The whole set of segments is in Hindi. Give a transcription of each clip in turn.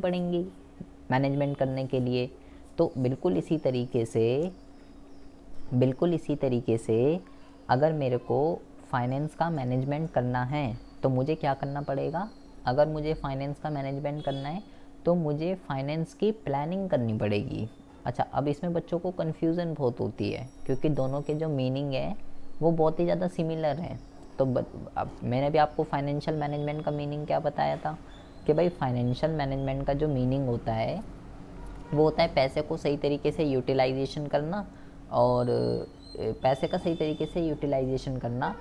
पड़ेंगी मैनेजमेंट करने के लिए। तो बिल्कुल इसी तरीके से अगर मेरे को फाइनेंस का मैनेजमेंट करना है तो मुझे क्या करना पड़ेगा? अगर मुझे फाइनेंस का मैनेजमेंट करना है तो मुझे फाइनेंस की प्लानिंग करनी पड़ेगी। अच्छा, अब इसमें बच्चों को कन्फ्यूज़न बहुत होती है क्योंकि दोनों के जो मीनिंग है वो बहुत ही ज़्यादा सिमिलर हैं। तो अब मैंने भी आपको फाइनेंशियल मैनेजमेंट का मीनिंग क्या बताया था कि भाई फाइनेंशियल मैनेजमेंट का जो मीनिंग होता है वो होता है पैसे को सही तरीके से यूटिलाइजेशन करना। और पैसे का सही तरीके से यूटिलाइजेशन करना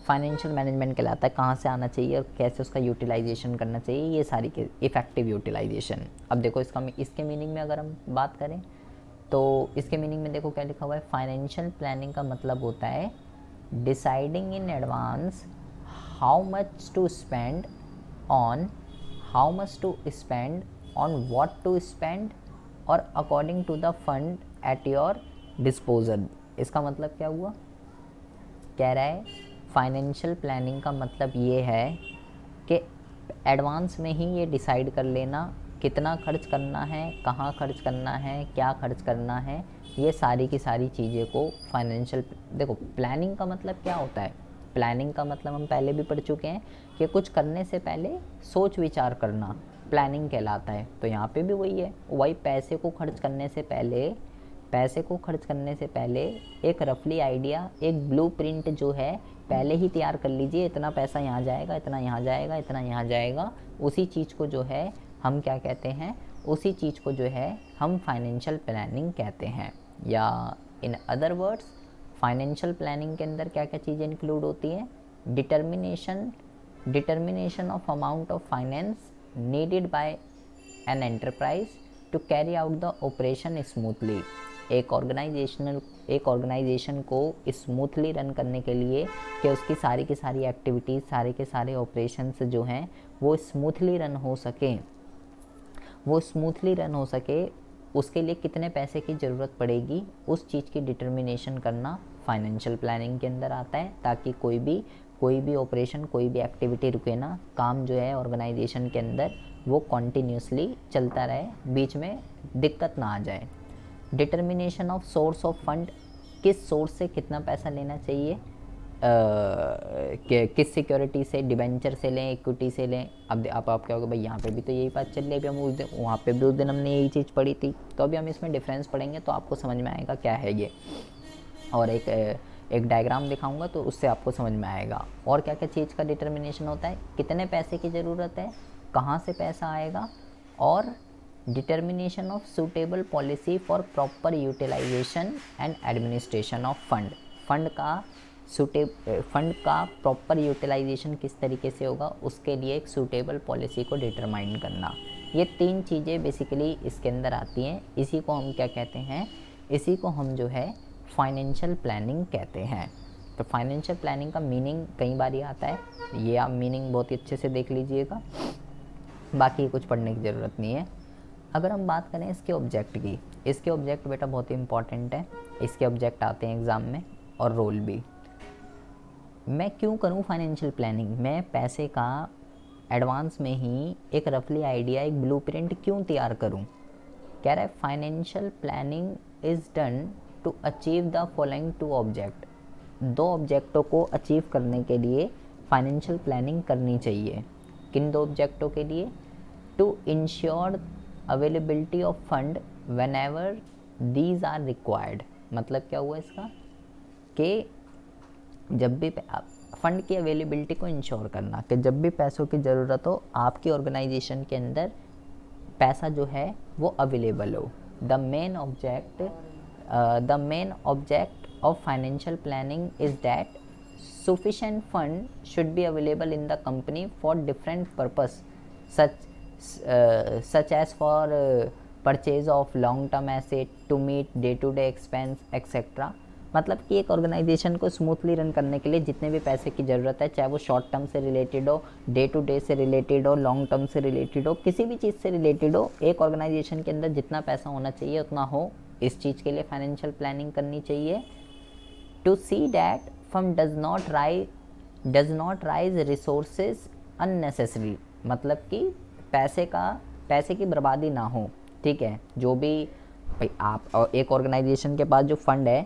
फाइनेंशियल मैनेजमेंट कहलाता है। कहाँ से आना चाहिए और कैसे उसका यूटिलाइजेशन करना चाहिए, ये सारी के इफ़ेक्टिव यूटिलाइजेशन। अब देखो इसके मीनिंग में अगर हम बात करें तो इसके मीनिंग में देखो क्या लिखा हुआ है। फाइनेंशियल प्लानिंग का मतलब होता है deciding in advance how much to spend on what to spend और according to the fund at your disposal. इसका मतलब क्या हुआ? कह रहा है फाइनेंशियल प्लानिंग का मतलब ये है कि एडवांस में ही ये डिसाइड कर लेना कितना खर्च करना है, कहाँ खर्च करना है, क्या खर्च करना है, ये सारी की सारी चीज़ें को फाइनेंशियल। देखो प्लानिंग का मतलब क्या होता है? प्लानिंग का मतलब हम पहले भी पढ़ चुके हैं कि कुछ करने से पहले सोच विचार करना प्लानिंग कहलाता है। तो यहाँ पे भी वही है, वही पैसे को खर्च करने से पहले एक रफली आइडिया, एक ब्लूप्रिंट जो है पहले ही तैयार कर लीजिए। इतना पैसा यहाँ जाएगा, इतना यहाँ जाएगा, इतना यहाँ जाएगा। उसी चीज़ को जो है हम क्या कहते हैं? उसी चीज़ को जो है हम फाइनेंशियल प्लानिंग कहते हैं। या इन अदर वर्ड्स फाइनेंशियल प्लानिंग के अंदर क्या क्या चीज़ें इंक्लूड होती हैं? Determination of amount of finance needed by an enterprise to carry out the operation smoothly। एक ऑर्गेनाइजेशन को स्मूथली रन करने के लिए कि उसकी सारी की सारी एक्टिविटीज़, सारे के सारे ऑपरेशंस जो हैं वो स्मूथली रन हो सके, उसके लिए कितने पैसे की ज़रूरत पड़ेगी, उस चीज़ की डिटर्मिनेशन करना फाइनेंशियल प्लानिंग के अंदर आता है, ताकि कोई भी ऑपरेशन, कोई भी एक्टिविटी रुके ना, काम जो है ऑर्गेनाइजेशन के अंदर वो कॉन्टीन्यूसली चलता रहे, बीच में दिक्कत ना आ जाए। Determination of source of fund, किस सोर्स से कितना पैसा लेना चाहिए, किस सिक्योरिटी से, डिबेंचर से लें, इक्विटी से लें। अब आप क्या होगा भाई, यहाँ पे भी तो यही बात चल रही है, अभी हम उस दिन वहाँ पे भी उस दिन हमने यही चीज़ पढ़ी थी। तो अभी हम इसमें डिफरेंस पढ़ेंगे तो आपको समझ में आएगा क्या है ये, और एक डायग्राम दिखाऊंगा तो उससे आपको समझ में आएगा। और क्या क्या चीज़ का डिटर्मिनेशन होता है, कितने पैसे की ज़रूरत है, कहाँ से पैसा आएगा, और determination of suitable policy for proper utilisation and administration of fund का प्रॉपर यूटिलाइजेशन किस तरीके से होगा, उसके लिए एक सूटेबल पॉलिसी को डिटरमाइन करना। ये 3 चीज़ें बेसिकली इसके अंदर आती हैं। इसी को हम क्या कहते हैं? इसी को हम जो है फाइनेंशियल प्लानिंग कहते हैं। तो फाइनेंशियल प्लानिंग का मीनिंग कई बार ही आता है, ये आप मीनिंग बहुत ही अच्छे से देख लीजिएगा, बाकी कुछ पढ़ने की ज़रूरत नहीं है। अगर हम बात करें इसके ऑब्जेक्ट की, इसके ऑब्जेक्ट बेटा बहुत ही इंपॉर्टेंट है, इसके ऑब्जेक्ट आते हैं एग्ज़ाम में, और रोल भी। मैं क्यों करूं फाइनेंशियल प्लानिंग? मैं पैसे का एडवांस में ही एक रफली आइडिया, एक ब्लूप्रिंट क्यों तैयार करूं? कह रहा है financial planning is done to achieve the following 2 object. 2 ऑब्जेक्टों को अचीव करने के लिए फाइनेंशियल प्लानिंग करनी चाहिए। किन 2 ऑब्जेक्टों के लिए? To ensure availability of fund whenever these are required. मतलब क्या हुआ इसका, कि जब भी फंड की अवेलेबिलिटी को इंश्योर करना, कि जब भी पैसों की ज़रूरत हो आपकी ऑर्गेनाइजेशन के अंदर पैसा जो है वो अवेलेबल हो। The main object of financial planning is that sufficient fund should be available in the company for different purpose such as for purchase of long term asset to meet day to day expense etc। मतलब कि एक ऑर्गेनाइजेशन को स्मूथली रन करने के लिए जितने भी पैसे की ज़रूरत है, चाहे वो शॉर्ट टर्म से रिलेटेड हो, डे टू डे से रिलेटेड हो, लॉन्ग टर्म से रिलेटेड हो, किसी भी चीज़ से रिलेटेड हो, एक ऑर्गेनाइजेशन के अंदर जितना पैसा होना चाहिए उतना हो, इस चीज़ के लिए फाइनेंशियल प्लानिंग करनी चाहिए। To see that firm does not raise resources unnecessary. मतलब कि पैसे का पैसे की बर्बादी ना हो, ठीक है। जो भी भाई आप एक ऑर्गेनाइजेशन के पास जो फंड है,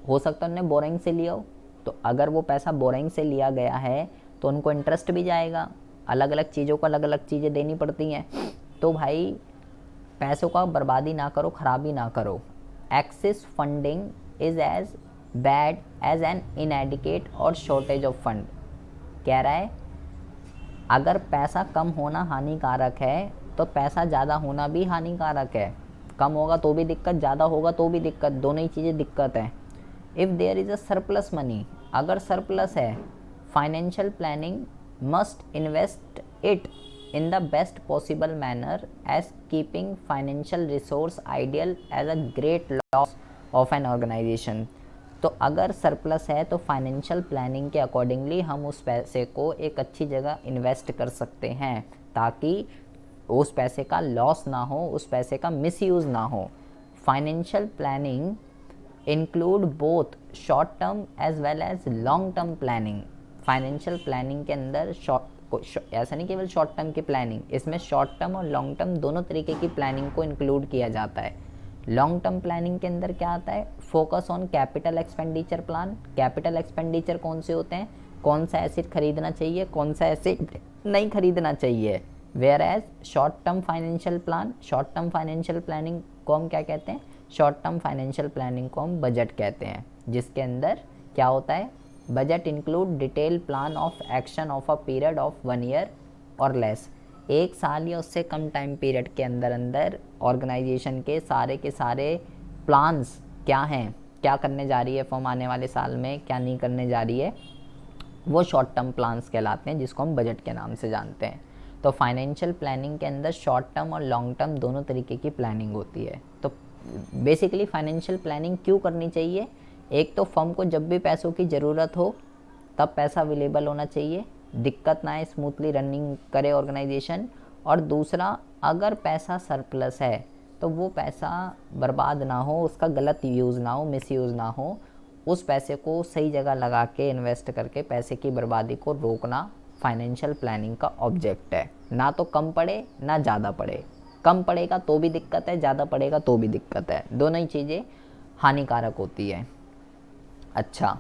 हो सकता है उन्होंने बोरिंग से लिया हो, तो अगर वो पैसा बोरिंग से लिया गया है तो उनको इंटरेस्ट भी जाएगा, अलग अलग चीज़ों को अलग अलग चीज़ें देनी पड़ती हैं। तो भाई पैसों का बर्बादी ना करो, ख़राबी ना करो। Excess funding is as bad as an inadequate और शॉर्टेज ऑफ फंड। कह रहा है अगर पैसा कम होना हानिकारक है तो पैसा ज़्यादा होना भी हानिकारक है। कम होगा तो भी दिक्कत, ज़्यादा होगा तो भी दिक्कत, दोनों ही चीज़ें दिक्कत है। If there is a surplus money, अगर सरप्लस है, financial planning must invest it in the best possible manner as keeping financial resource ideal as a great loss of an organization। तो अगर सरप्लस है तो फाइनेंशियल प्लानिंग के अकॉर्डिंगली हम उस पैसे को एक अच्छी जगह इन्वेस्ट कर सकते हैं ताकि उस पैसे का लॉस ना हो, उस पैसे का मिसयूज़ ना हो। Financial planning include both short term as well as long term planning. Financial planning के अंदर ऐसा नहीं केवल शॉर्ट टर्म की प्लानिंग, इसमें शॉर्ट टर्म और लॉन्ग टर्म दोनों तरीके की प्लानिंग को इंक्लूड किया जाता है। लॉन्ग टर्म प्लानिंग के अंदर क्या आता है, focus on capital expenditure plan. Capital expenditure कौन से होते हैं, कौन सा एसेट खरीदना चाहिए, कौन सा एसेट नहीं खरीदना चाहिए। Whereas short term financial plan, short term financial planning को हम क्या कहते हैं, शॉर्ट टर्म फाइनेंशियल प्लानिंग को हम बजट कहते हैं, जिसके अंदर क्या होता है, budget include detail plan of action of a period of 1 year और लेस। 1 साल या उससे कम टाइम पीरियड के अंदर अंदर ऑर्गेनाइजेशन के सारे प्लान्स क्या हैं, क्या करने जा रही है फर्म आने वाले साल में, क्या नहीं करने जा रही है, वो शॉर्ट टर्म प्लान्स कहलाते हैं, जिसको हम बजट के नाम से जानते हैं। तो फाइनेंशियल प्लानिंग के अंदर शॉर्ट टर्म और लॉन्ग टर्म दोनों तरीके की प्लानिंग होती है। तो बेसिकली फाइनेंशियल प्लानिंग क्यों करनी चाहिए, एक तो फर्म को जब भी पैसों की ज़रूरत हो तब पैसा अवेलेबल होना चाहिए, दिक्कत ना आए, स्मूथली रनिंग करे ऑर्गेनाइजेशन। और दूसरा, अगर पैसा सरप्लस है तो वो पैसा बर्बाद ना हो, उसका गलत यूज़ ना हो, मिसयूज़ ना हो, उस पैसे को सही जगह लगा के इन्वेस्ट करके पैसे की बर्बादी को रोकना फाइनेंशियल प्लानिंग का ऑब्जेक्ट है। ना तो कम पड़े ना ज़्यादा पड़े, कम पड़ेगा तो भी दिक्कत है, ज़्यादा पड़ेगा तो भी दिक्कत है, दोनों ही चीज़ें हानिकारक होती है। अच्छा,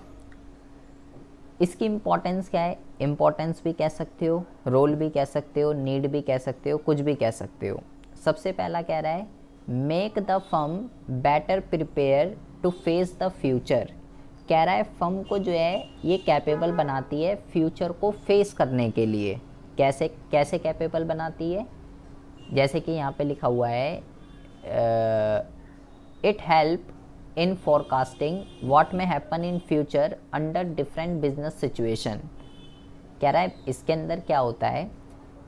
इसकी इम्पोर्टेंस क्या है, इम्पोर्टेंस भी कह सकते हो, रोल भी कह सकते हो, नीड भी कह सकते हो, कुछ भी कह सकते हो। सबसे पहला कह रहा है make the firm better prepare to face the future. कह रहा है फर्म को जो है ये कैपेबल बनाती है फ्यूचर को फेस करने के लिए। कैसे कैसे कैपेबल बनाती है, जैसे कि यहाँ पे लिखा हुआ है it help in forecasting what may happen in future under different business situation। कह रहा है इसके अंदर क्या होता है,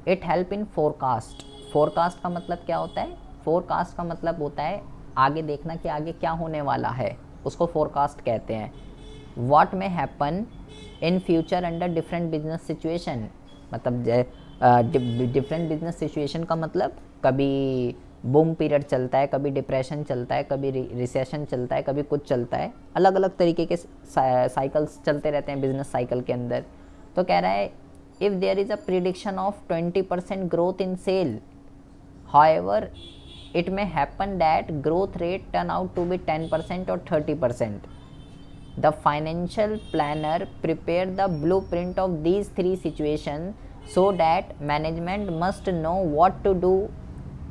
it help in forecast। forecast का मतलब क्या होता है, forecast का मतलब होता है आगे देखना कि आगे क्या होने वाला है, उसको forecast कहते हैं। what may happen in future under different business situation, मतलब different business situation का मतलब कभी बूम पीरियड चलता है, कभी डिप्रेशन चलता है, कभी रिसेशन चलता है, कभी कुछ चलता है, अलग अलग तरीके के साइकिल्स चलते रहते हैं बिजनेस साइकिल के अंदर। तो कह रहा है if there is a prediction of 20% growth in sale, however it may happen that growth rate turn out to be 10% और 30%। The financial planner prepare the blueprint of these 3 situation so that management must know what to do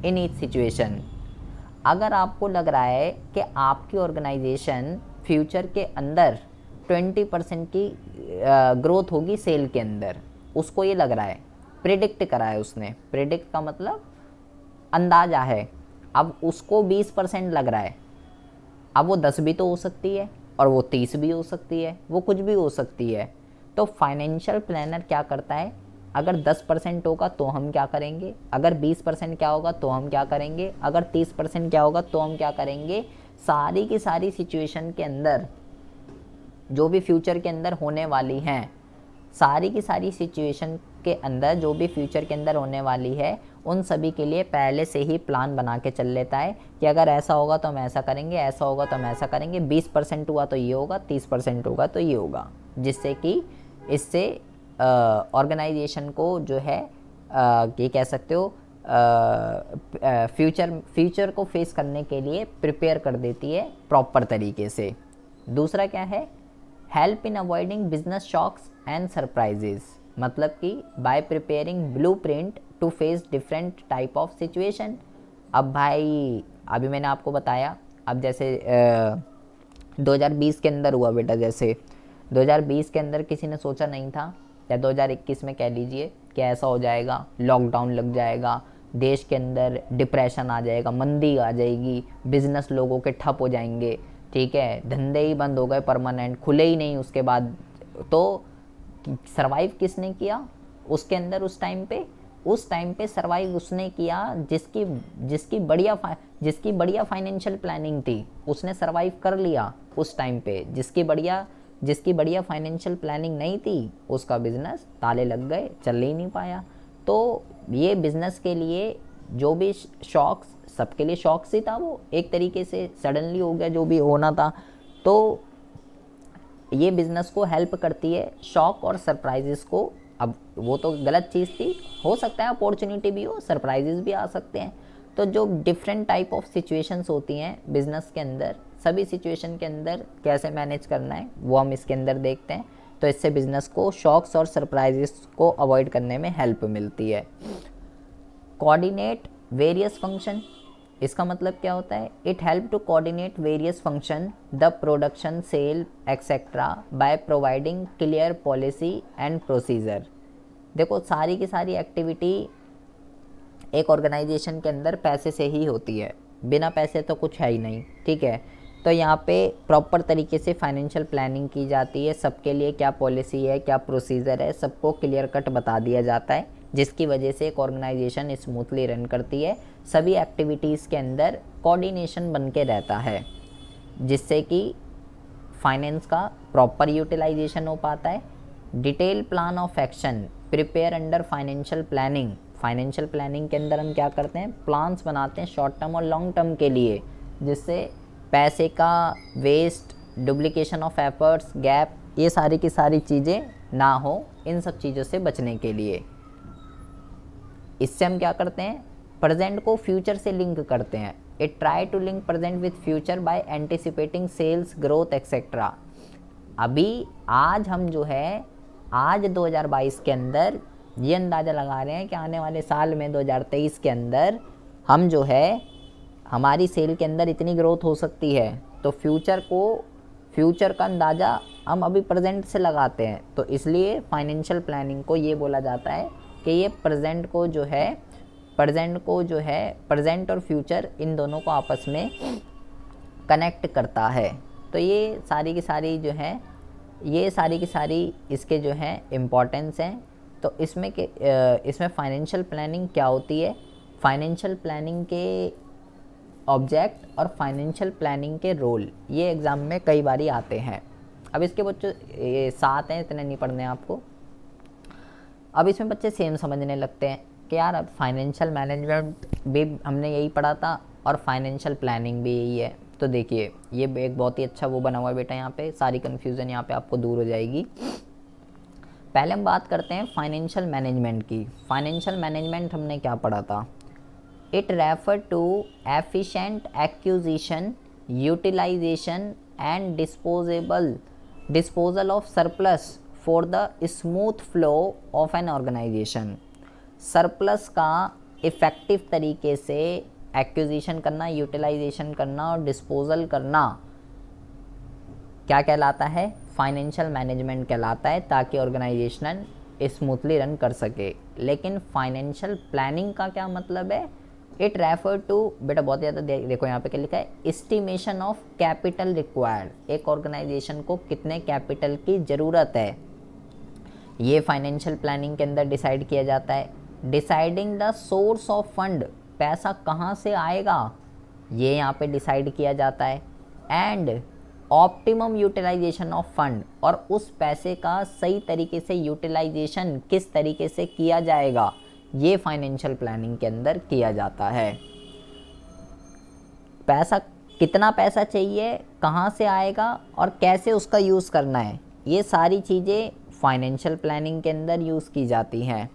in each situation. अगर आपको लग रहा है कि आपकी ऑर्गेनाइजेशन फ्यूचर के अंदर 20% की ग्रोथ होगी सेल के अंदर, उसको ये लग रहा है, प्रिडिक्ट करा है उसने, प्रिडिक्ट का मतलब अंदाज़ा है, अब उसको 20% लग रहा है, अब वो 10 भी तो हो सकती है और वो 30 भी हो सकती है, वो कुछ भी हो सकती है। तो फाइनेंशियल प्लानर क्या करता है, अगर 10% होगा तो हम क्या करेंगे, अगर 20% क्या होगा तो हम क्या करेंगे, अगर 30% क्या होगा तो हम क्या करेंगे, सारी की सारी सिचुएशन के अंदर जो भी फ्यूचर के अंदर होने वाली हैं, सारी की सारी सिचुएशन के अंदर जो भी फ्यूचर के अंदर होने वाली है, उन सभी के लिए पहले से ही प्लान बना के चल लेता है कि अगर ऐसा होगा तो हम ऐसा करेंगे, ऐसा होगा तो हम ऐसा करेंगे, 20% हुआ तो ये होगा, 30% होगा तो ये होगा, जिससे कि इससे ऑर्गेनाइजेशन को जो है ये कह सकते हो फ्यूचर को फेस करने के लिए प्रिपेयर कर देती है प्रॉपर तरीके से। दूसरा क्या है, help in avoiding business shocks and surprises, मतलब कि by preparing blueprint to face different type of situation. अब भाई अभी मैंने आपको बताया, अब जैसे 2020 के अंदर हुआ बेटा, जैसे 2020 के अंदर किसी ने सोचा नहीं था, या 2021 में कह लीजिए कि ऐसा हो जाएगा, लॉकडाउन लग जाएगा, देश के अंदर डिप्रेशन आ जाएगा, मंदी आ जाएगी, बिजनेस लोगों के ठप हो जाएंगे, ठीक है, धंधे ही बंद हो गए, परमानेंट खुले ही नहीं उसके बाद। तो सरवाइव किसने किया उसके अंदर उस टाइम पे सरवाइव उसने किया जिसकी बढ़िया फाइनेंशियल प्लानिंग थी, उसने सरवाइव कर लिया उस टाइम पे। जिसकी बढ़िया फाइनेंशियल प्लानिंग नहीं थी, उसका बिजनेस ताले लग गए, चल ही नहीं पाया। तो ये बिजनेस के लिए जो भी शॉक्स, सबके लिए शॉक्स ही था, वो एक तरीके से सडनली हो गया जो भी होना था। तो ये बिज़नेस को हेल्प करती है शॉक और सरप्राइजेस को। अब वो तो गलत चीज़ थी, हो सकता है अपॉर्चुनिटी भी हो, सरप्राइजेस भी आ सकते हैं। तो जो डिफरेंट टाइप ऑफ सिचुएशंस होती हैं बिज़नेस के अंदर, सभी सिचुएशन के अंदर कैसे मैनेज करना है वो हम इसके अंदर देखते हैं। तो इससे बिज़नेस को शॉक्स और सरप्राइजेस को अवॉइड करने में हेल्प मिलती है। कोऑर्डिनेट वेरियस फंक्शन, इसका मतलब क्या होता है, it help to coordinate various function the production, sale etcetera by providing clear policy and procedure. देखो सारी की सारी एक्टिविटी एक ऑर्गेनाइजेशन के अंदर पैसे से ही होती है, बिना पैसे तो कुछ है ही नहीं, ठीक है। तो यहाँ पे प्रॉपर तरीके से फाइनेंशियल प्लानिंग की जाती है, सबके लिए क्या पॉलिसी है, क्या प्रोसीजर है, सबको क्लियर कट बता दिया जाता है, जिसकी वजह से एक ऑर्गेनाइजेशन स्मूथली रन करती है। सभी एक्टिविटीज़ के अंदर कोऑर्डिनेशन बन के रहता है, जिससे कि फाइनेंस का प्रॉपर यूटिलाइजेशन हो पाता है। Detail plan of action prepare under financial planning. Financial planning के अंदर हम क्या करते हैं, प्लान्स बनाते हैं शॉर्ट टर्म और लॉन्ग टर्म के लिए, जिससे पैसे का waste, duplication of efforts, gap, ये सारी की सारी चीज़ें ना हो, इन सब चीज़ों से बचने के लिए। इससे हम क्या करते हैं, प्रेजेंट को फ्यूचर से लिंक करते हैं। It try to link present with future by anticipating sales growth etcetera. अभी आज हम जो है, आज 2022 के अंदर ये अंदाज़ा लगा रहे हैं कि आने वाले साल में 2023 के अंदर हम जो है, हमारी सेल के अंदर इतनी ग्रोथ हो सकती है। तो फ्यूचर का अंदाज़ा हम अभी प्रेजेंट से लगाते हैं। तो इसलिए फाइनेंशियल प्लानिंग को ये बोला जाता है कि ये प्रेजेंट और फ्यूचर इन दोनों को आपस में कनेक्ट करता है। तो ये सारी की सारी जो है, ये सारी की सारी इसके जो हैं इम्पॉर्टेंस हैं। तो इसमें फाइनेंशियल प्लानिंग क्या होती है, फाइनेंशियल प्लानिंग के ऑब्जेक्ट और फाइनेंशियल प्लानिंग के रोल, ये एग्ज़ाम में कई बारी आते हैं। अब इसके बच्चों ये 7 हैं, इतने नहीं पढ़ने आपको। अब इसमें बच्चे सेम समझने लगते हैं कि यार अब फाइनेंशियल मैनेजमेंट भी हमने यही पढ़ा था और फाइनेंशियल प्लानिंग भी यही है। तो देखिए ये एक बहुत ही अच्छा वो बना हुआ है बेटा, यहाँ पे सारी कन्फ्यूज़न यहाँ पे आपको दूर हो जाएगी। पहले हम बात करते हैं फाइनेंशियल मैनेजमेंट की। फाइनेंशियल मैनेजमेंट हमने क्या पढ़ा था, it refer to efficient acquisition, utilisation and disposal of surplus for the smooth flow of an organisation. Surplus का इफ़ेक्टिव तरीके से एक्विजिशन करना, यूटिलाइजेशन करना और डिस्पोजल करना क्या कहलाता है, फाइनेंशियल मैनेजमेंट कहलाता है, ताकि ऑर्गेनाइजेशन स्मूथली रन कर सके। लेकिन फाइनेंशियल प्लानिंग का क्या मतलब है, इट रेफर टू, बेटा बहुत ज़्यादा देखो यहाँ पे क्या लिखा है, एस्टिमेशन ऑफ कैपिटल रिक्वायर्ड। एक ऑर्गेनाइजेशन को कितने कैपिटल की ज़रूरत है, ये फाइनेंशियल प्लानिंग के अंदर डिसाइड किया जाता है। Deciding the source of fund, पैसा कहाँ से आएगा, ये यहाँ पे डिसाइड किया जाता है। And optimum utilisation of fund, और उस पैसे का सही तरीके से यूटिलाइजेशन किस तरीके से किया जाएगा, ये फाइनेंशियल प्लानिंग के अंदर किया जाता है। कितना पैसा चाहिए, कहाँ से आएगा और कैसे उसका यूज़ करना है, ये सारी चीज़ें फाइनेंशियल प्लानिंग के अंदर यूज़ की जाती हैं।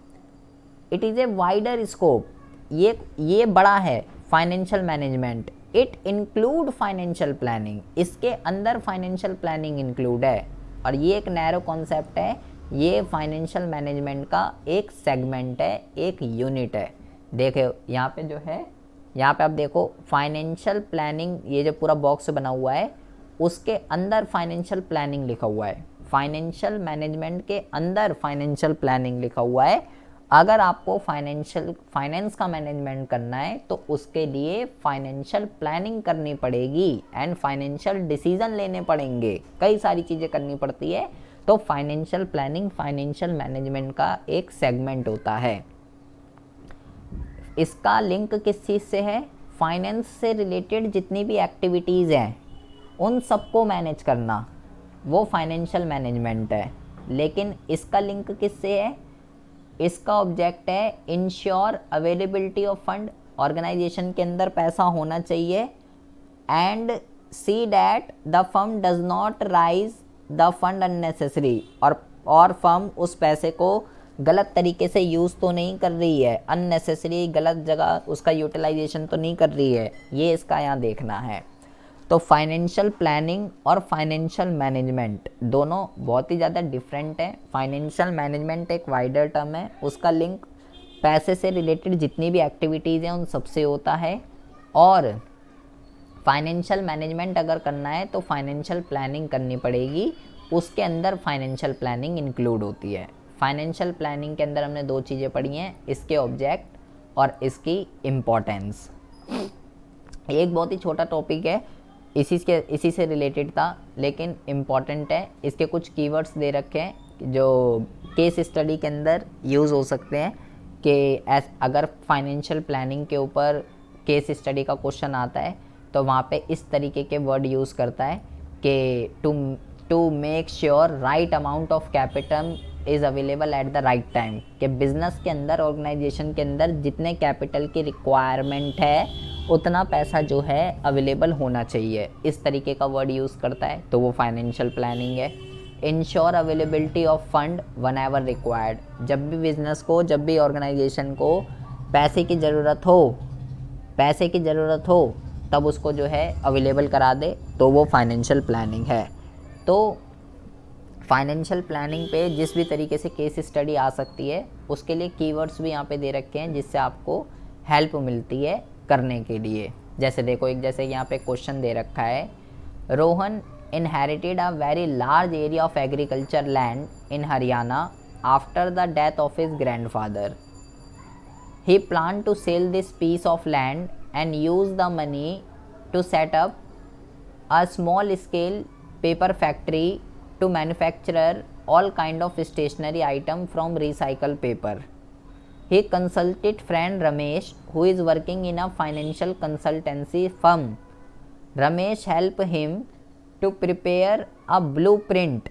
It is a wider scope, ये बड़ा है financial management, it include financial planning, इसके अंदर फाइनेंशियल प्लानिंग इंक्लूड है, और ये एक नैरो कॉन्सेप्ट है, ये फाइनेंशियल मैनेजमेंट का एक सेगमेंट है, एक यूनिट है। देखो यहाँ पे जो है, यहाँ पे आप देखो फाइनेंशियल प्लानिंग, ये जो पूरा बॉक्स बना हुआ है उसके अंदर फाइनेंशियल प्लानिंग लिखा हुआ है, फाइनेंशियल मैनेजमेंट के अंदर फाइनेंशियल प्लानिंग लिखा हुआ है। अगर आपको फाइनेंस का मैनेजमेंट करना है तो उसके लिए फाइनेंशियल प्लानिंग करनी पड़ेगी एंड फाइनेंशियल डिसीजन लेने पड़ेंगे, कई सारी चीज़ें करनी पड़ती है। तो फाइनेंशियल प्लानिंग फाइनेंशियल मैनेजमेंट का एक सेगमेंट होता है। इसका लिंक किस चीज़ से है? फाइनेंस से रिलेटेड जितनी भी एक्टिविटीज़ हैं उन सबको मैनेज करना, वो फाइनेंशियल मैनेजमेंट है। लेकिन इसका लिंक किससे है? इसका ऑब्जेक्ट है ensure availability of fund, organisation के अंदर पैसा होना चाहिए, and see that the firm does not raise the fund unnecessary, और फर्म उस पैसे को गलत तरीके से यूज़ तो नहीं कर रही है, अननेसेसरी गलत जगह उसका यूटिलाइजेशन तो नहीं कर रही है, ये इसका यहाँ देखना है। तो फाइनेंशियल प्लानिंग और फाइनेंशियल मैनेजमेंट दोनों बहुत ही ज़्यादा डिफरेंट है। फाइनेंशियल मैनेजमेंट एक वाइडर टर्म है, उसका लिंक पैसे से रिलेटेड जितनी भी एक्टिविटीज़ हैं उन सबसे होता है, और फाइनेंशियल मैनेजमेंट अगर करना है तो फाइनेंशियल प्लानिंग करनी पड़ेगी, उसके अंदर फाइनेंशियल प्लानिंग इंक्लूड होती है। फाइनेंशियल प्लानिंग के अंदर हमने दो चीज़ें पढ़ी हैं, इसके ऑब्जेक्ट और इसकी इम्पोर्टेंस। एक बहुत ही छोटा टॉपिक है, इसी से रिलेटेड था लेकिन इम्पॉर्टेंट है। इसके कुछ कीवर्ड्स दे रखे हैं जो केस स्टडी के अंदर यूज़ हो सकते हैं, कि अगर फाइनेंशियल प्लानिंग के ऊपर केस स्टडी का क्वेश्चन आता है तो वहाँ पे इस तरीके के वर्ड यूज़ करता है कि to make sure right amount of capital is available at the right time, कि बिज़नेस के अंदर, ऑर्गेनाइजेशन के अंदर जितने कैपिटल की रिक्वायरमेंट है उतना पैसा जो है अवेलेबल होना चाहिए, इस तरीके का वर्ड यूज़ करता है, तो वो फाइनेंशियल प्लानिंग है। Ensure availability of fund one ever required, जब भी बिज़नेस को, जब भी ऑर्गेनाइजेशन को पैसे की ज़रूरत हो तब उसको जो है अवेलेबल करा दे, तो वो फाइनेंशियल प्लानिंग है। तो फाइनेंशियल प्लानिंग पे जिस भी तरीके से केस स्टडी आ सकती है उसके लिए कीवर्ड्स भी यहाँ पे दे रखे हैं, जिससे आपको हेल्प मिलती है करने के लिए। जैसे देखो, जैसे यहाँ पे क्वेश्चन दे रखा है, Rohan inherited a very large area of agriculture land in Haryana after the death of his grandfather. He plan to sell this piece of land and use the money to set up a small scale paper factory to manufacture all kind of stationery item from recycled paper. He consulted friend Ramesh, who is working in a financial consultancy firm. Ramesh helped him to prepare a blueprint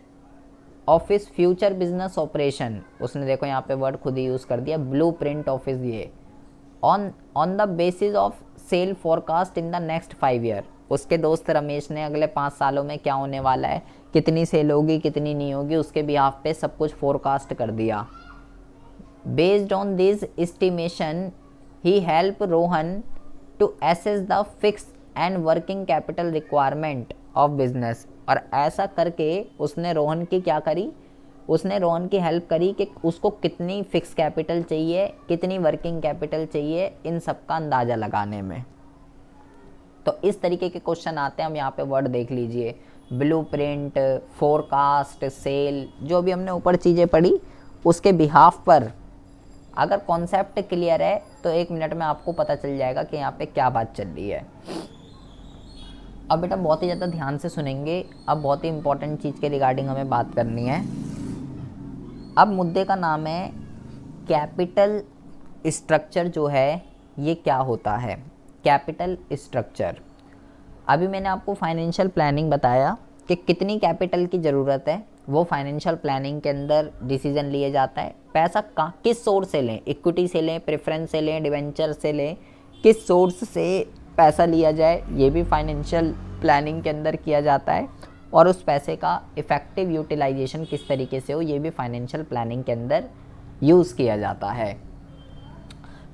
of his future business operation. उसने देखो यहाँ पे वर्ड खुद ही यूज़ कर दिया, blueprint of his ये, on the basis of sale forecast in the next 5 year. उसके दोस्त रमेश ने अगले 5 सालों में क्या होने वाला है, कितनी सेल होगी कितनी नहीं होगी, उसके बिहाफ पे सब कुछ फोरकास्ट कर दिया। Based on this estimation he help Rohan to assess the fix and working capital requirement of business. और ऐसा करके उसने रोहन की क्या करी, उसने रोहन की हेल्प करी कि उसको कितनी फिक्स कैपिटल चाहिए, कितनी वर्किंग कैपिटल चाहिए, इन सब का अंदाज़ा लगाने में। तो इस तरीके के क्वेश्चन आते हैं। हम यहाँ पे वर्ड देख लीजिए, ब्लूप्रिंट, फोरकास्ट, सेल, जो भी हमने ऊपर चीज़ें पढ़ी उसके बिहाफ पर अगर कॉन्सेप्ट क्लियर है तो 1 मिनट में आपको पता चल जाएगा कि यहाँ पे क्या बात चल रही है। अब बेटा बहुत ही ज़्यादा ध्यान से सुनेंगे, अब बहुत ही इंपॉर्टेंट चीज़ के रिगार्डिंग हमें बात करनी है। अब मुद्दे का नाम है कैपिटल स्ट्रक्चर। जो है ये क्या होता है कैपिटल स्ट्रक्चर? अभी मैंने आपको फाइनेंशियल प्लानिंग बताया कि कितनी कैपिटल की ज़रूरत है, वो फाइनेंशियल प्लानिंग के अंदर डिसीजन लिया जाता है। पैसा किस सोर्स से लें, इक्विटी से लें, प्रेफरेंस से लें, डिवेंचर से लें, किस सोर्स से पैसा लिया जाए, ये भी फाइनेंशियल प्लानिंग के अंदर किया जाता है। और उस पैसे का इफ़ेक्टिव यूटिलाइजेशन किस तरीके से हो, ये भी फाइनेंशियल प्लानिंग के अंदर यूज़ किया जाता है।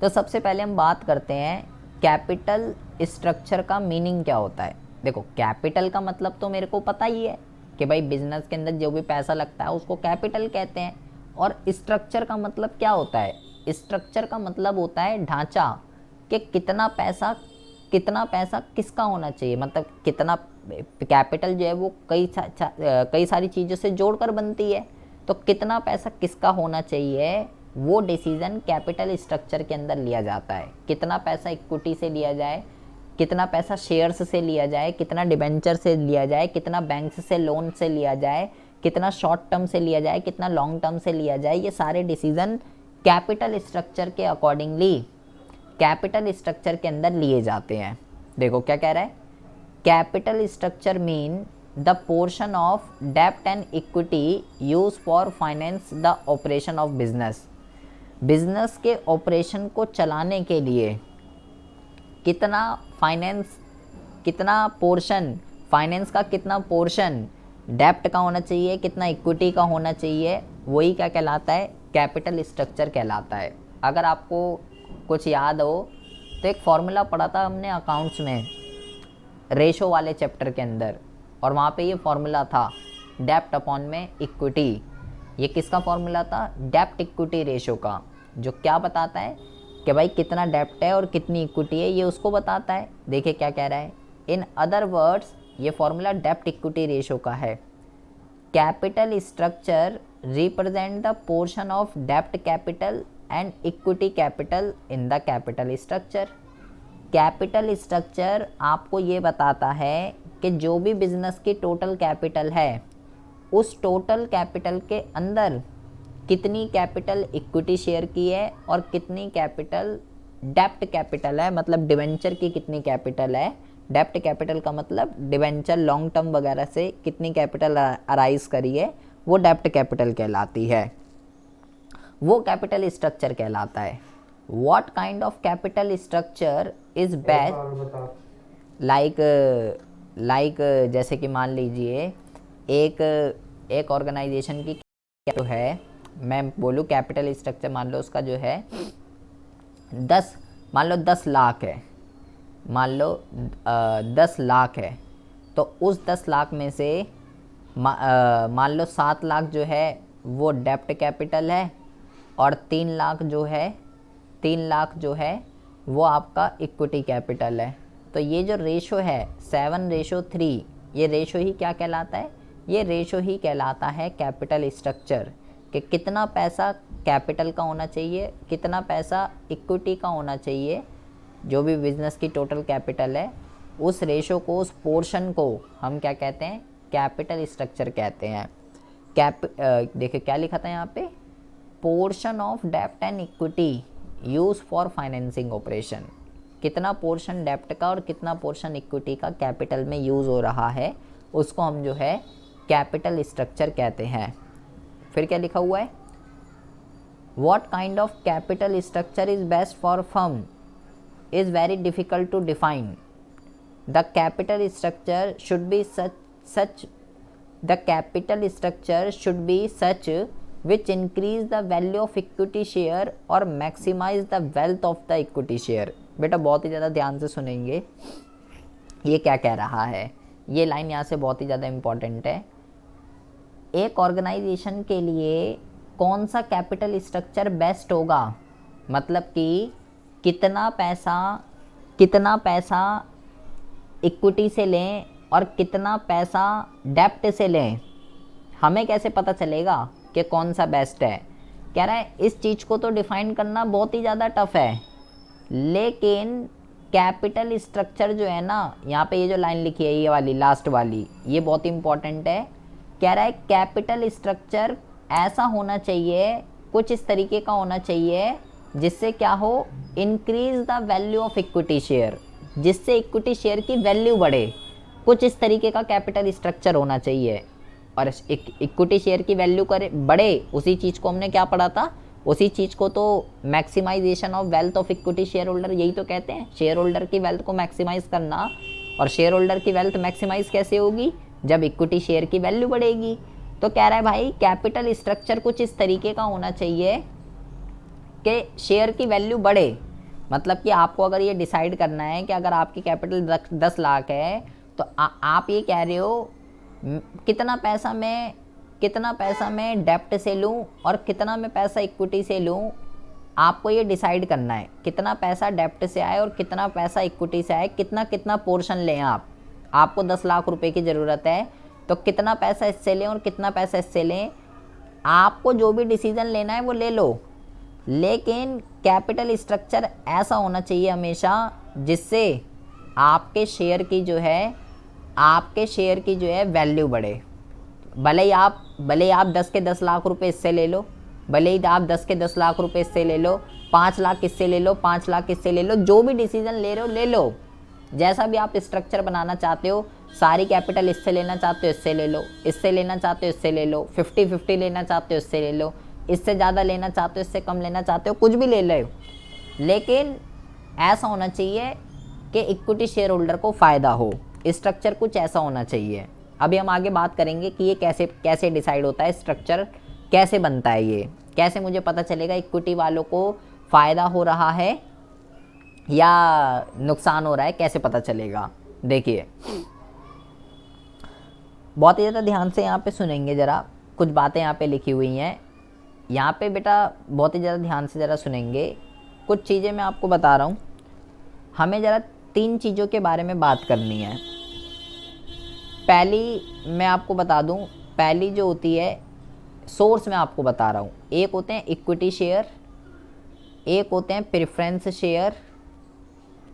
तो सबसे पहले हम बात करते हैं कैपिटल स्ट्रक्चर का मीनिंग क्या होता है। देखो कैपिटल का मतलब तो मेरे को पता ही है कि भाई बिजनेस के अंदर जो भी पैसा लगता है उसको कैपिटल कहते हैं। और स्ट्रक्चर का मतलब क्या होता है? स्ट्रक्चर का मतलब होता है ढांचा, कि कितना पैसा किसका होना चाहिए, मतलब कितना कैपिटल जो है वो कई सारी चीज़ों से जोड़कर बनती है, तो कितना पैसा किसका होना चाहिए वो डिसीजन कैपिटल स्ट्रक्चर के अंदर लिया जाता है। कितना पैसा इक्विटी से लिया जाए, कितना पैसा शेयर्स से लिया जाए, कितना डिबेंचर से लिया जाए, कितना बैंक से लोन से लिया जाए, कितना शॉर्ट टर्म से लिया जाए, कितना लॉन्ग टर्म से लिया जाए, ये सारे डिसीजन कैपिटल स्ट्रक्चर के अकॉर्डिंगली कैपिटल स्ट्रक्चर के अंदर लिए जाते हैं। देखो क्या कह रहा है, capital structure mean the portion of डेब्ट and equity use for finance the operation of business के ऑपरेशन को चलाने के लिए कितना पोर्शन फाइनेंस का, कितना पोर्शन डेब्ट का होना चाहिए, कितना इक्विटी का होना चाहिए, वही क्या कहलाता है? कैपिटल स्ट्रक्चर कहलाता है। अगर आपको कुछ याद हो तो एक फॉर्मूला पढ़ा था हमने अकाउंट्स में, रेशो वाले चैप्टर के अंदर, और वहाँ पे ये फॉर्मूला था डेब्ट अपॉन में इक्विटी। ये किसका फॉर्मूला था? डेब्ट इक्विटी रेशो का, जो क्या बताता है कि भाई कितना डेब्ट है और कितनी इक्विटी है, ये उसको बताता है। देखिए क्या कह रहा है, इन अदर वर्ड्स ये फॉर्मूला डेब्ट इक्विटी रेशो का है। Capital structure represent the portion of डेब्ट capital and equity capital in the capital structure. Capital structure आपको ये बताता है कि जो भी बिजनेस की टोटल कैपिटल है, उस टोटल कैपिटल के अंदर कितनी कैपिटल इक्विटी शेयर की है और कितनी कैपिटल डेब्ट कैपिटल है, मतलब डिवेंचर की कितनी कैपिटल है। डेब्ट कैपिटल का मतलब डिवेंचर लॉन्ग टर्म वगैरह से कितनी कैपिटल अराइज करी है, वो डेब्ट कैपिटल कहलाती है, वो कैपिटल स्ट्रक्चर कहलाता है। What kind of capital structure is best, like जैसे कि मान लीजिए एक ऑर्गेनाइजेशन की जो है, मैं बोलूँ कैपिटल स्ट्रक्चर, मान लो उसका जो है 10 लाख है, मान लो 10 लाख है, तो उस 10 लाख में से मान लो 7 लाख जो है वो डेब्ट कैपिटल है और 3 लाख जो है वो आपका इक्विटी कैपिटल है। तो ये जो रेशो है 7:3, ये रेशो ही क्या कहलाता है? ये रेशो ही कहलाता है कैपिटल स्ट्रक्चर, कि कितना पैसा कैपिटल का होना चाहिए, कितना पैसा इक्विटी का होना चाहिए। जो भी बिजनेस की टोटल कैपिटल है, उस रेशो को, उस पोर्शन को हम क्या कहते हैं? कैपिटल स्ट्रक्चर कहते हैं। देखिए क्या लिखा था यहाँ पे, पोर्शन ऑफ डेब्ट and equity use for financing operation. कितना पोर्शन डेब्ट का और कितना पोर्शन इक्विटी का कैपिटल में यूज़ हो रहा है, उसको हम जो है कैपिटल स्ट्रक्चर कहते हैं। फिर क्या लिखा हुआ है, what kind of capital structure is best for firm is very difficult to define. The capital structure should be such which increase the value of equity share or maximize the wealth of the equity share। बेटा बहुत ही ज़्यादा ध्यान से सुनेंगे, ये क्या कह रहा है, ये लाइन यहाँ से बहुत ही ज़्यादा इम्पॉर्टेंट है। एक ऑर्गेनाइजेशन के लिए कौन सा कैपिटल स्ट्रक्चर बेस्ट होगा, मतलब कि कितना पैसा इक्विटी से लें और कितना पैसा डेब्ट से लें, हमें कैसे पता चलेगा कि कौन सा बेस्ट है? कह रहा है इस चीज़ को तो डिफाइन करना बहुत ही ज़्यादा टफ है, लेकिन कैपिटल स्ट्रक्चर जो है ना, यहाँ पे ये जो लाइन लिखी है, ये वाली लास्ट वाली, ये बहुत इंपॉर्टेंट है। कह रहा है कैपिटल स्ट्रक्चर ऐसा होना चाहिए, कुछ इस तरीके का होना चाहिए जिससे क्या हो, increase the value of equity share, जिससे इक्विटी शेयर की वैल्यू बढ़े। कुछ इस तरीके का कैपिटल स्ट्रक्चर होना चाहिए। और इक्विटी शेयर की वैल्यू बढ़े, उसी चीज़ को हमने क्या पढ़ा था, उसी चीज़ को तो maximization of wealth of equity share holder, यही तो कहते हैं। शेयर होल्डर की वेल्थ को मैक्सिमाइज करना, और शेयर होल्डर की वेल्थ मैक्सिमाइज कैसे होगी, जब इक्विटी शेयर की वैल्यू बढ़ेगी। तो कह रहा है भाई कैपिटल स्ट्रक्चर कुछ इस तरीके का होना चाहिए कि शेयर की वैल्यू बढ़े, मतलब कि आपको अगर ये डिसाइड करना है कि अगर आपकी कैपिटल 10 लाख है तो आप ये कह रहे हो कितना पैसा मैं डेप्ट से लूँ और कितना मैं पैसा इक्विटी से लूँ। आपको ये डिसाइड करना है कितना पैसा डेप्ट से आए और कितना पैसा इक्विटी से आए, कितना कितना पोर्शन लें आप। आपको 10 लाख रुपए की ज़रूरत है तो कितना पैसा इससे लें और कितना पैसा इससे लें। आपको जो भी डिसीज़न लेना है वो ले लो, लेकिन कैपिटल स्ट्रक्चर ऐसा होना चाहिए हमेशा जिससे आपके शेयर की जो है वैल्यू बढ़े। भले ही आप 10 के 10 लाख रुपए इससे ले लो, भले ही आप 10 के 10 लाख रुपए इससे ले लो, 5 लाख इससे ले लो, 5 लाख इससे ले लो, जो भी डिसीजन ले रहे हो ले लो। जैसा भी आप स्ट्रक्चर बनाना चाहते हो, सारी कैपिटल इससे लेना चाहते हो इससे ले लो, इससे लेना चाहते हो इससे ले लो, 50-50 लेना चाहते हो इससे ले लो, इससे ज़्यादा लेना चाहते हो इससे कम लेना चाहते हो, कुछ भी ले लो, लेकिन ऐसा होना चाहिए कि इक्विटी शेयर होल्डर को फ़ायदा हो। स्ट्रक्चर कुछ ऐसा होना चाहिए। अभी हम आगे बात करेंगे कि ये कैसे कैसे डिसाइड होता है, स्ट्रक्चर कैसे बनता है, ये कैसे मुझे पता चलेगा इक्विटी वालों को फ़ायदा हो रहा है या नुकसान हो रहा है, कैसे पता चलेगा। देखिए बहुत ही ज़्यादा ध्यान से यहाँ पे सुनेंगे, ज़रा कुछ बातें यहाँ पे लिखी हुई हैं। यहाँ पे बेटा बहुत ही ज़्यादा ध्यान से ज़रा सुनेंगे, कुछ चीज़ें मैं आपको बता रहा हूँ। हमें ज़रा 3 चीज़ों के बारे में बात करनी है। पहली मैं आपको बता दूँ, पहली जो होती है सोर्स मैं आपको बता रहा हूँ, एक होते हैं इक्विटी शेयर, एक होते हैं प्रेफरेंस शेयर,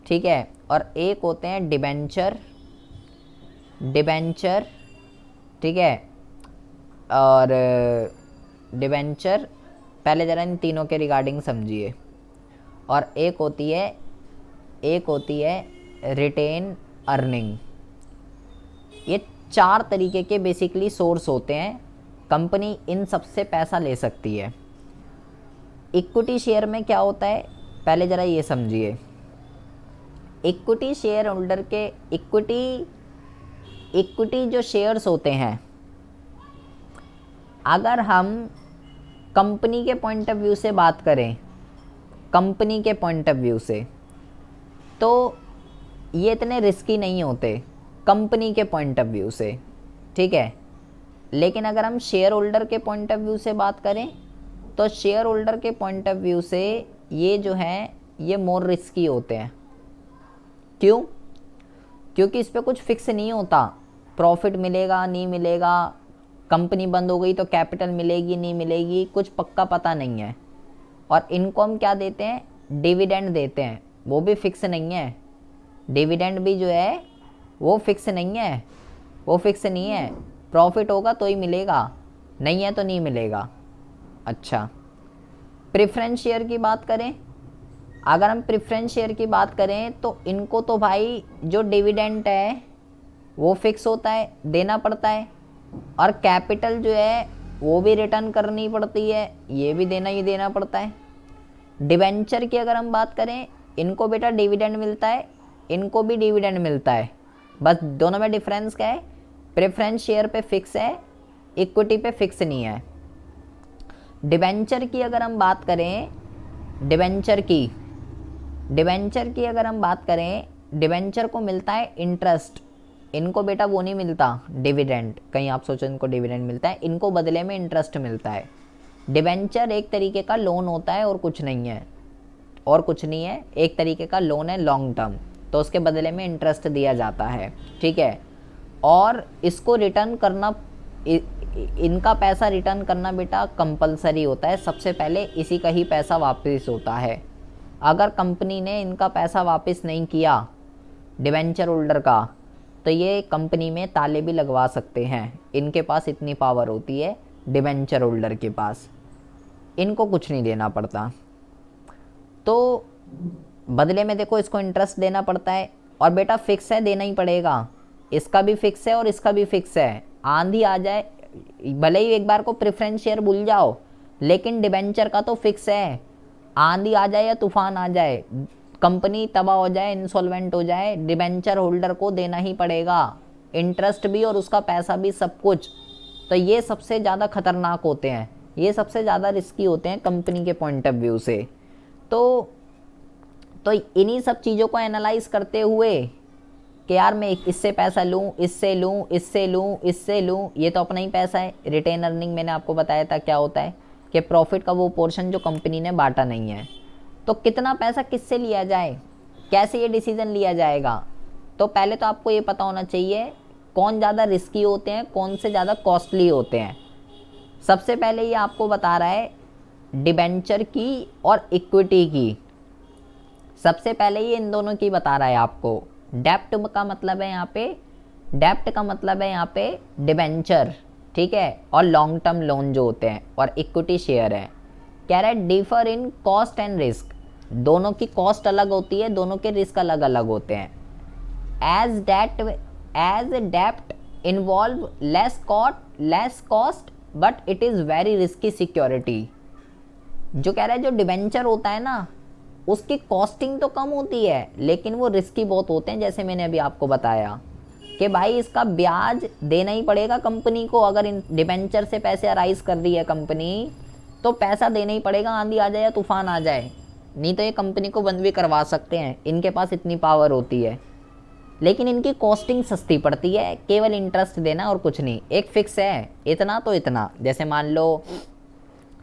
ठीक है, और एक होते हैं डिबेंचर, ठीक है, और डिबेंचर पहले ज़रा इन तीनों के रिगार्डिंग समझिए। और एक होती है रिटेन अर्निंग। ये 4 तरीके के बेसिकली सोर्स होते हैं, कंपनी इन सब से पैसा ले सकती है। इक्विटी शेयर में क्या होता है पहले ज़रा ये समझिए। इक्विटी शेयर होल्डर के इक्विटी जो शेयर्स होते हैं, अगर हम कंपनी के पॉइंट ऑफ व्यू से बात करें, कंपनी के पॉइंट ऑफ व्यू से, तो ये इतने रिस्की नहीं होते कंपनी के पॉइंट ऑफ व्यू से, ठीक है। लेकिन अगर हम शेयर होल्डर के पॉइंट ऑफ व्यू से बात करें तो शेयर होल्डर के पॉइंट ऑफ व्यू से ये जो है ये मोर रिस्की होते हैं। क्यों? क्योंकि इस पर कुछ फिक्स नहीं होता, प्रॉफिट मिलेगा नहीं मिलेगा, कंपनी बंद हो गई तो कैपिटल मिलेगी नहीं मिलेगी, कुछ पक्का पता नहीं है। और इनको हम क्या देते हैं, डिविडेंड देते हैं, वो भी फिक्स नहीं है। डिविडेंड भी जो है वो फिक्स नहीं है, प्रॉफिट होगा तो ही मिलेगा, नहीं है तो नहीं मिलेगा। अच्छा, प्रेफरेंस शेयर की बात करें, अगर हम प्रेफरेंस शेयर की बात करें तो इनको तो भाई जो डिविडेंड है वो फिक्स होता है, देना पड़ता है, और कैपिटल जो है वो भी रिटर्न करनी पड़ती है, ये भी देना ही देना पड़ता है। डिबेंचर की अगर हम बात करें, इनको बेटा डिविडेंड मिलता है, इनको भी डिविडेंड मिलता है, बस दोनों में डिफरेंस क्या है, प्रेफरेंस शेयर पे फिक्स है, इक्विटी पे फिक्स नहीं है। डिबेंचर की अगर हम बात करें, डिबेंचर की अगर हम बात करें, डिबेंचर को मिलता है इंटरेस्ट, इनको बेटा वो नहीं मिलता डिविडेंड, कहीं आप सोचो इनको डिविडेंड मिलता है, इनको बदले में इंटरेस्ट मिलता है। डिबेंचर एक तरीके का लोन होता है और कुछ नहीं है, एक तरीके का लोन है लॉन्ग टर्म, तो उसके बदले में इंटरेस्ट दिया जाता है, ठीक है। और इसको रिटर्न करना, इनका पैसा रिटर्न करना बेटा कंपलसरी होता है, सबसे पहले इसी का ही पैसा वापस होता है। अगर कंपनी ने इनका पैसा वापस नहीं किया डिबेंचर होल्डर का, तो ये कंपनी में ताले भी लगवा सकते हैं, इनके पास इतनी पावर होती है डिबेंचर होल्डर के पास, इनको कुछ नहीं देना पड़ता। तो बदले में देखो इसको इंटरेस्ट देना पड़ता है, और बेटा फिक्स है, देना ही पड़ेगा, इसका भी फिक्स है और इसका भी फिक्स है। आंधी आ जाए, भले ही एक बार को प्रेफरेंस शेयर भूल जाओ, लेकिन डिबेंचर का तो फिक्स है, आंधी आ जाए या तूफान आ जाए, कंपनी तबाह हो जाए, इंसॉल्वेंट हो जाए, डिबेंचर होल्डर को देना ही पड़ेगा, इंटरेस्ट भी और उसका पैसा भी, सब कुछ। तो ये सबसे ज़्यादा खतरनाक होते हैं, ये सबसे ज़्यादा रिस्की होते हैं कंपनी के पॉइंट ऑफ व्यू से। तो तो इन्हीं सब चीज़ों को एनालाइज करते हुए कि यार मैं इससे पैसा लूँ, इससे लूँ, इससे लूँ, इससे लूँ, ये तो अपना ही पैसा है। रिटेन अर्निंग मैंने आपको बताया था क्या होता है, कि प्रॉफिट का वो पोर्शन जो कंपनी ने बांटा नहीं है। तो कितना पैसा किससे लिया जाए, कैसे ये डिसीजन लिया जाएगा, तो पहले तो आपको ये पता होना चाहिए कौन ज़्यादा रिस्की होते हैं, कौन से ज़्यादा कॉस्टली होते हैं। सबसे पहले ये आपको बता रहा है डिबेंचर की और इक्विटी की। सबसे पहले ये इन दोनों की बता रहा है आपको। डेप्ट का मतलब है यहाँ पे, डेप्ट का मतलब है यहाँ पे डिबेंचर, ठीक है, और लॉन्ग टर्म लोन जो होते हैं, और इक्विटी शेयर है। कह रहा है differ in cost and risk, दोनों की कॉस्ट अलग होती है, दोनों के रिस्क अलग अलग होते हैं। एज डेप्ट involve less cost but it is very risky security. जो कह रहा है जो डिबेंचर होता है ना, उसकी कॉस्टिंग तो कम होती है लेकिन वो रिस्की बहुत होते हैं। जैसे मैंने अभी आपको बताया कि भाई इसका ब्याज देना ही पड़ेगा कंपनी को। अगर इन डिबेंचर से पैसे अराइज कर रही है कंपनी तो पैसा देना ही पड़ेगा, आंधी आ जाए या तूफान आ जाए, नहीं तो ये कंपनी को बंद भी करवा सकते हैं, इनके पास इतनी पावर होती है। लेकिन इनकी कॉस्टिंग सस्ती पड़ती है, केवल इंटरेस्ट देना और कुछ नहीं, एक फिक्स है इतना तो इतना। जैसे मान लो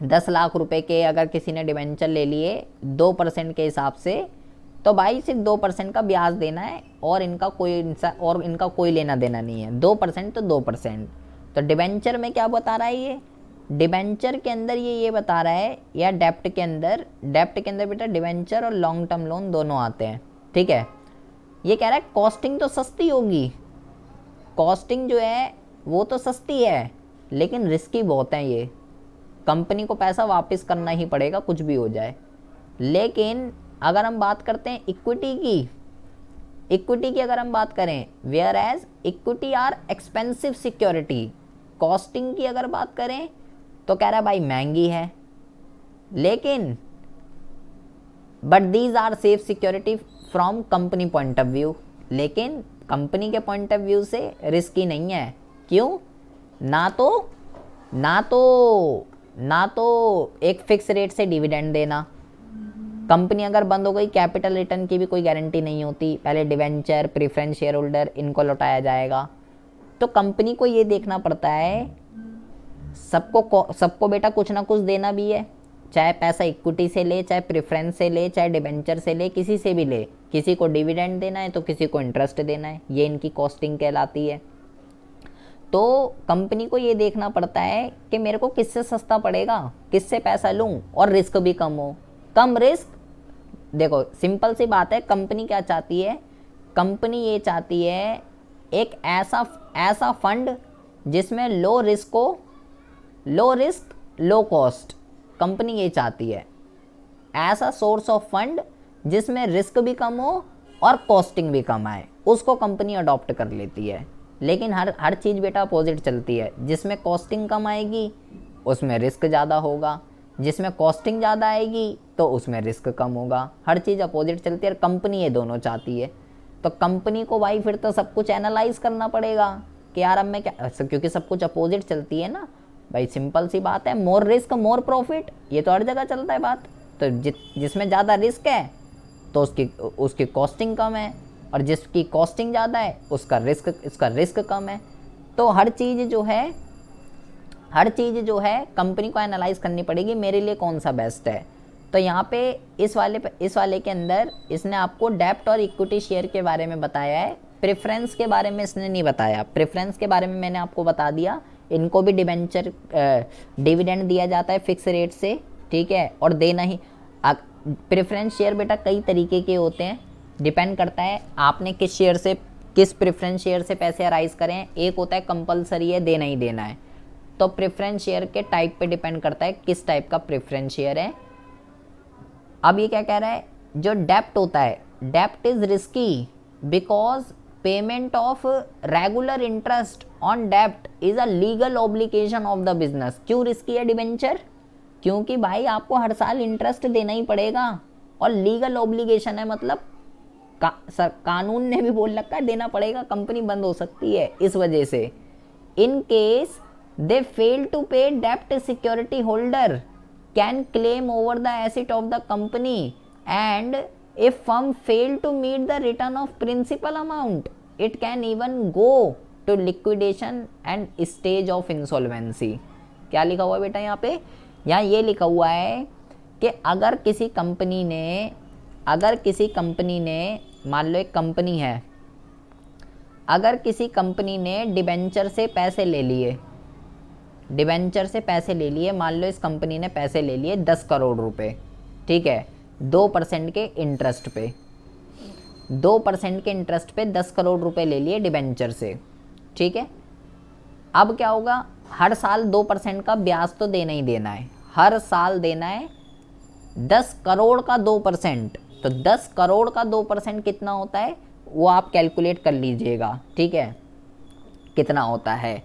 10 लाख रुपए के अगर किसी ने डिबेंचर ले लिए 2% के हिसाब से, तो भाई सिर्फ 2% का ब्याज देना है और इनका कोई लेना देना नहीं है। 2% तो 2%। तो डिबेंचर में क्या बता रहा है ये, डिबेंचर के अंदर ये बता रहा है, या डेप्ट के अंदर बेटा डिबेंचर और लॉन्ग टर्म लोन दोनों आते हैं, ठीक है। ये कह रहा है कॉस्टिंग तो सस्ती होगी, कॉस्टिंग जो है वो तो सस्ती है लेकिन रिस्की बहुत है, ये कंपनी को पैसा वापस करना ही पड़ेगा कुछ भी हो जाए। लेकिन अगर हम बात करते हैं इक्विटी की अगर हम बात करें, where as equity are expensive security. Costing की अगर बात करें तो कह रहा है भाई महंगी है, लेकिन but these are safe security from company point of view. लेकिन कंपनी के पॉइंट ऑफ व्यू से रिस्की नहीं है। क्यों? ना तो एक फिक्स रेट से डिविडेंड देना, कंपनी अगर बंद हो गई कैपिटल रिटर्न की भी कोई गारंटी नहीं होती, पहले डिवेंचर प्रेफरेंस शेयर होल्डर इनको लौटाया जाएगा। तो कंपनी को ये देखना पड़ता है सबको बेटा कुछ ना कुछ देना भी है, चाहे पैसा इक्विटी से ले, चाहे प्रेफरेंस से ले, चाहे डिवेंचर से ले, किसी से भी ले। किसी को डिविडेंड देना है तो किसी को इंटरेस्ट देना है, ये इनकी कॉस्टिंग कहलाती है। तो कंपनी को ये देखना पड़ता है कि मेरे को किससे सस्ता पड़ेगा, किससे पैसा लूँ और रिस्क भी कम हो। कम रिस्क, देखो सिंपल सी बात है, कंपनी क्या चाहती है, कंपनी ये चाहती है एक ऐसा फंड जिसमें low risk low cost. Company ये चाहती है ऐसा सोर्स ऑफ फंड जिसमें रिस्क भी कम हो और कॉस्टिंग भी कम आए, उसको कंपनी अडॉप्ट कर लेती है। लेकिन हर चीज़ बेटा अपोजिट चलती है, जिसमें कॉस्टिंग कम आएगी उसमें रिस्क ज़्यादा होगा, जिसमें कॉस्टिंग ज़्यादा आएगी तो उसमें रिस्क कम होगा। हर चीज़ अपोजिट चलती है और कंपनी ये दोनों चाहती है। तो कंपनी को भाई फिर तो सब कुछ एनालाइज करना पड़ेगा कि यार अब मैं क्या, क्योंकि सब कुछ अपोजिट चलती है ना भाई, सिंपल सी बात है, मोर रिस्क मोर प्रॉफिट, ये तो हर जगह चलता है बात। तो जिसमें ज़्यादा रिस्क है तो उसकी कॉस्टिंग कम है, और जिसकी कॉस्टिंग ज़्यादा है उसका रिस्क कम है। तो हर चीज़ जो है कंपनी को एनालाइज करनी पड़ेगी मेरे लिए कौन सा बेस्ट है। तो यहाँ पे इस वाले के अंदर इसने आपको डेप्ट और इक्विटी शेयर के बारे में बताया है, प्रेफरेंस के बारे में इसने नहीं बताया। प्रेफरेंस के बारे में मैंने आपको बता दिया, इनको भी डिबेंचर डिविडेंड दिया जाता है फिक्स रेट से, ठीक है, और देना ही। प्रेफरेंस शेयर बेटा कई तरीके के होते हैं, डिपेंड करता है आपने किस प्रेफरेंस शेयर से पैसे अराइज करें। एक होता है कंपलसरी है, देना ही देना है, तो प्रेफरेंस शेयर के टाइप पे डिपेंड करता है किस टाइप का प्रेफरेंस शेयर है। अब ये क्या कह रहा है, जो डेप्ट होता है, डेप्ट is risky because payment of regular interest on dept is a legal obligation of the business. क्यों रिस्की है डिबेंचर? क्योंकि भाई आपको हर साल इंटरेस्ट देना ही पड़ेगा और लीगल ऑब्लिगेशन है, मतलब कानून ने भी बोल रखा है देना पड़ेगा, कंपनी बंद हो सकती है इस वजह से। In case they fail to pay, डेप्ट security holder can claim over the asset of the company and if firm fail to meet the return of principal amount it can even go to liquidation and stage of insolvency. क्या लिखा हुआ है बेटा यहाँ पे? यहाँ ये लिखा हुआ है कि अगर किसी कंपनी ने मान लो एक कंपनी है, अगर किसी कंपनी ने डिबेंचर से पैसे ले लिए, मान लो इस कंपनी ने पैसे ले लिए 10 करोड़ रुपए, ठीक है, 2% के इंटरेस्ट पे, 2% के इंटरेस्ट पे 10 करोड़ रुपए ले लिए डिबेंचर से, ठीक है। अब क्या होगा, हर साल 2% का ब्याज तो देना ही देना है, हर साल देना है 10 करोड़ का 2%। तो 10 करोड़ का 2% कितना होता है वो आप कैलकुलेट कर लीजिएगा, ठीक है, कितना होता है,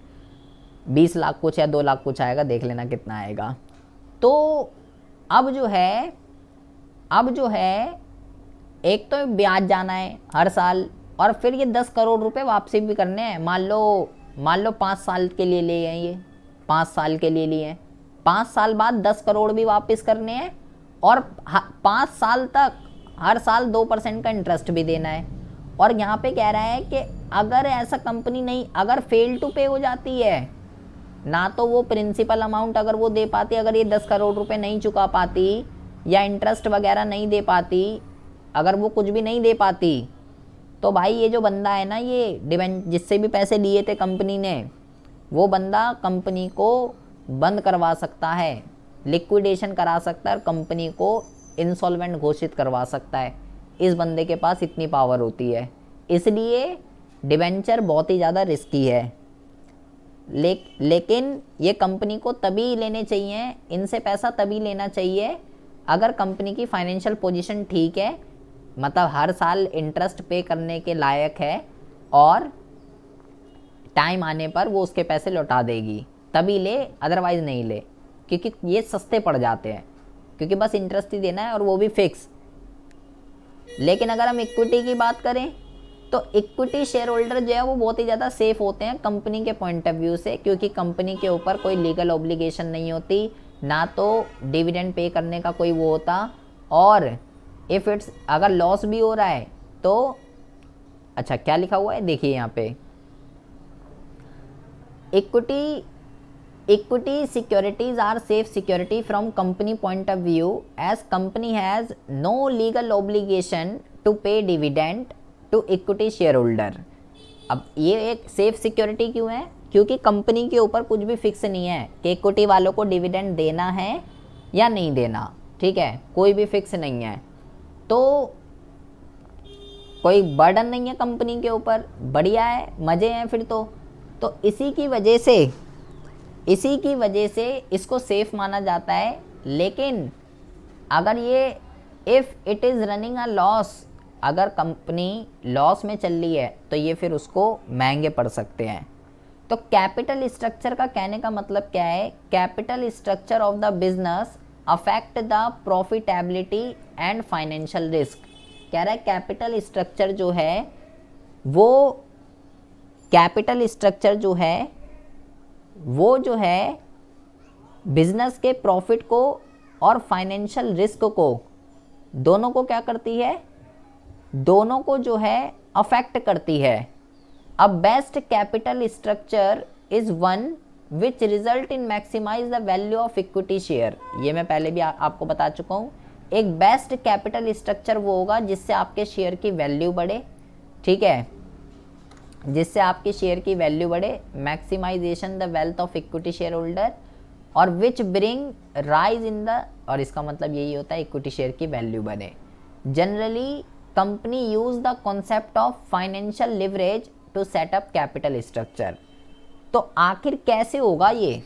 20 लाख कुछ या 2 लाख कुछ आएगा, देख लेना कितना आएगा। तो अब जो है एक तो ब्याज जाना है हर साल, और फिर ये 10 करोड़ रुपए वापसी भी करने हैं। मान लो 5 साल के लिए लिए हैं, ये 5 साल के लिए लिए हैं, 5 साल बाद 10 करोड़ भी वापस करने हैं, और 5 साल तक हर साल 2% का इंटरेस्ट भी देना है। और यहाँ पे कह रहा है कि अगर ऐसा कंपनी नहीं, अगर फेल टू पे हो जाती है, ना तो वो प्रिंसिपल अमाउंट अगर वो दे पाती, अगर ये 10 करोड़ रुपए नहीं चुका पाती या इंटरेस्ट वगैरह नहीं दे पाती, अगर वो कुछ भी नहीं दे पाती, तो भाई ये जो बंदा है ना, ये जिससे भी पैसे लिए थे कंपनी ने, वो बंदा कंपनी को बंद करवा सकता है, लिक्विडेशन करा सकता है और कंपनी को इंसॉल्वेंट घोषित करवा सकता है। इस बंदे के पास इतनी पावर होती है, इसलिए डिबेंचर बहुत ही ज़्यादा रिस्की है। लेकिन ये कंपनी को तभी लेने चाहिए, इनसे पैसा तभी लेना चाहिए अगर कंपनी की फाइनेंशियल पोजीशन ठीक है, मतलब हर साल इंटरेस्ट पे करने के लायक है और टाइम आने पर वो उसके पैसे लौटा देगी, तभी ले, अदरवाइज़ नहीं ले, क्योंकि ये सस्ते पड़ जाते हैं, क्योंकि बस इंटरेस्ट ही देना है और वो भी फिक्स। लेकिन अगर हम इक्विटी की बात करें तो इक्विटी शेयर होल्डर जो है वो बहुत ही ज़्यादा सेफ होते हैं कंपनी के पॉइंट ऑफ व्यू से, क्योंकि कंपनी के ऊपर कोई लीगल ऑब्लिगेशन नहीं होती, ना तो डिविडेंड पे करने का कोई वो होता, और इफ़ इट्स अगर लॉस भी हो रहा है तो अच्छा क्या लिखा हुआ है देखिए यहाँ पे, equity securities are safe security from company point of view as company has no legal obligation to pay dividend to equity shareholder। अब ये एक सेफ सिक्योरिटी क्यों है, क्योंकि कंपनी के ऊपर कुछ भी फिक्स नहीं है कि इक्विटी वालों को डिविडेंड देना है या नहीं देना, ठीक है, कोई भी फिक्स नहीं है, तो कोई बर्डन नहीं है कंपनी के ऊपर, बढ़िया है, मज़े हैं फिर तो इसी की वजह से इसको सेफ माना जाता है। लेकिन अगर ये if it is running a loss, अगर कंपनी लॉस में चल रही है तो ये फिर उसको महंगे पड़ सकते हैं। तो कैपिटल स्ट्रक्चर का कहने का मतलब क्या है, capital structure of the business affect the profitability and financial risk. कह रहा है कैपिटल स्ट्रक्चर जो है वो बिजनेस के प्रॉफिट को और फाइनेंशियल रिस्क को दोनों को क्या करती है, दोनों को जो है अफेक्ट करती है। अब best capital structure is one which result in maximize the value of equity share. ये मैं पहले भी आपको बता चुका हूँ, एक बेस्ट कैपिटल स्ट्रक्चर वो होगा जिससे आपके शेयर की वैल्यू बढ़े, ठीक है, जिससे आपके शेयर की वैल्यू बढ़े, maximization the wealth of equity share holder, और which bring rise in the, और इसका मतलब यही होता है इक्विटी शेयर की वैल्यू बढ़े। Generally company use the concept of financial leverage to set up capital structure. तो आखिर कैसे होगा ये,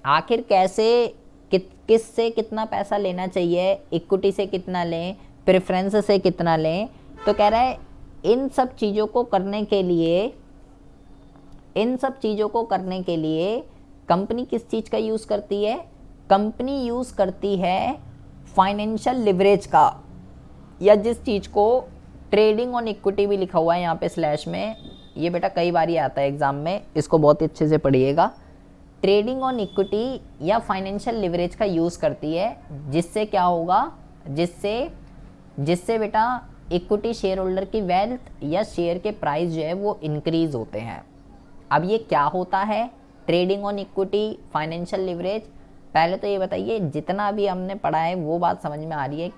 आखिर कैसे किससे कितना पैसा लेना चाहिए, इक्विटी से कितना लें, प्रेफरेंस से कितना लें, तो कह रहा है इन सब चीज़ों को करने के लिए कंपनी किस चीज़ का यूज़ करती है, कंपनी यूज़ करती है फाइनेंशियल लिवरेज का, या जिस चीज़ को ट्रेडिंग ऑन इक्विटी भी लिखा हुआ है यहाँ पे स्लैश में, ये बेटा कई बार ही आता है एग्जाम में, इसको बहुत ही अच्छे से पढ़िएगा। ट्रेडिंग ऑन इक्विटी या फाइनेंशियल लिवरेज का यूज़ करती है, जिससे क्या होगा, जिससे जिससे बेटा इक्विटी शेयर होल्डर की वेल्थ या शेयर के प्राइस जो है वो इंक्रीज होते हैं। अब ये क्या होता है, trading on equity, financial leverage. पहले तो ये बताइए जितना भी हमने पढ़ा है वो बात समझ में आ रही है